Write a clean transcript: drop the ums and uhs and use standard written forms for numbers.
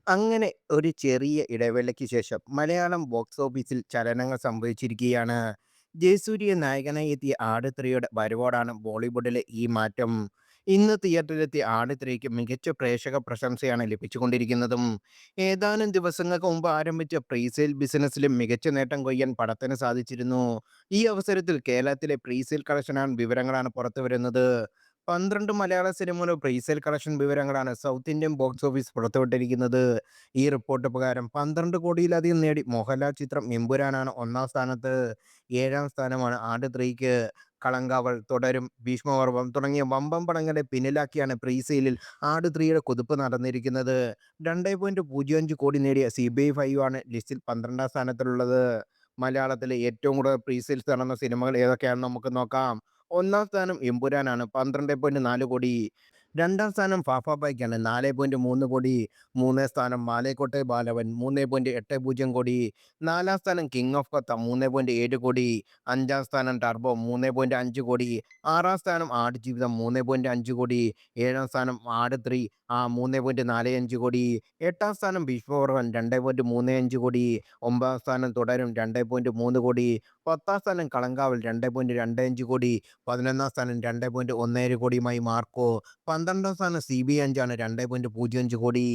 അങ്ങനെ ഒരു ചെറിയ ഇടവേളയ്ക്ക് ശേഷം മലയാളം ബോക്സ് ഓഫീസിൽ ചലനങ്ങൾ സംഭവിച്ചിരിക്കുകയാണ്. ജയസൂര്യ നായകനായി എത്തിയ ആട് 3യുടെ വരവോടാണ് ബോളിവുഡിലെ ഈ മാറ്റം. ഇന്ന് തിയേറ്ററിലെത്തിയ ആട് 3ക്ക് മികച്ച പ്രേക്ഷക പ്രശംസയാണ് ലഭിച്ചുകൊണ്ടിരിക്കുന്നതും. ഏതാനും ദിവസങ്ങൾക്ക് മുമ്പ് ആരംഭിച്ച പ്രീസെയിൽ ബിസിനസ്സിലും മികച്ച നേട്ടം കൊയ്യാൻ പടത്തിന് സാധിച്ചിരുന്നു. ഈ അവസരത്തിൽ കേരളത്തിലെ പ്രീസെയിൽ കളക്ഷനാണ് വിവരങ്ങളാണ് പുറത്തുവരുന്നത്. 12 മലയാള സിനിമകളുടെ പ്രീസെയിൽ കളക്ഷൻ വിവരങ്ങളാണ് സൗത്ത് ഇന്ത്യൻ ബോക്സ് ഓഫീസ് പുറത്തുവിട്ടിരിക്കുന്നത്. ഈ റിപ്പോർട്ട് പ്രകാരം 12 കോടിയിലധികം നേടി മോഹൻലാൽ ചിത്രം എമ്പുരാനാണ് ഒന്നാം സ്ഥാനത്ത്. ഏഴാം സ്ഥാനമാണ് ആട് 3ക്ക്. കളങ്കാവൽ, തുടരും, ഭീഷ്മപർവ്വം തുടങ്ങിയ വമ്പൻ പടങ്ങളെ പിന്നിലാക്കിയാണ് പ്രീസെയിലിൽ ആട് 3യുടെ കുതിപ്പ് നടന്നിരിക്കുന്നത്. 2.05 കോടി നേടിയ സിബിഐ 5 ആണ് ലിസ്റ്റിൽ 12ാം സ്ഥാനത്തിലുള്ളത്. മലയാളത്തിലെ ഏറ്റവും കൂടുതൽ പ്രീസെയിൽസ് നടന്ന സിനിമകൾ ഏതൊക്കെയാണെന്ന് നമുക്ക് നോക്കാം. ഒന്നാം സ്ഥാനം എമ്പുരാനാണ് 12.4 കോടി. രണ്ടാം സ്ഥാനം ഫാഫാബൈക്കാണ് 4.3 കോടി. മൂന്നാം സ്ഥാനം മാലേക്കോട്ടെ ബാലവൻ 3.80 കോടി. നാലാം സ്ഥാനം കിങ് ഓഫ് കൊത്ത 3.7 കോടി. അഞ്ചാം സ്ഥാനം ടർബോ 3.5 കോടി. ആറാം സ്ഥാനം ആടുജീവിതം 3.5 കോടി. ഏഴാം സ്ഥാനം ആട് 3 3.45 കോടി. എട്ടാം സ്ഥാനം ഭീഷ്മപർവൻ 2.35 കോടി. ഒമ്പതാം സ്ഥാനം തുടരും 2.3 കോടി. പത്താം സ്ഥാനം കളങ്കാവൽ 2.25 കോടി. 11ാം സ്ഥാനം 2.17 കോടിയുമായി മാർക്കോ. 12ാം സ്ഥാനം CB 5 ആണ് 2.05 കോടി.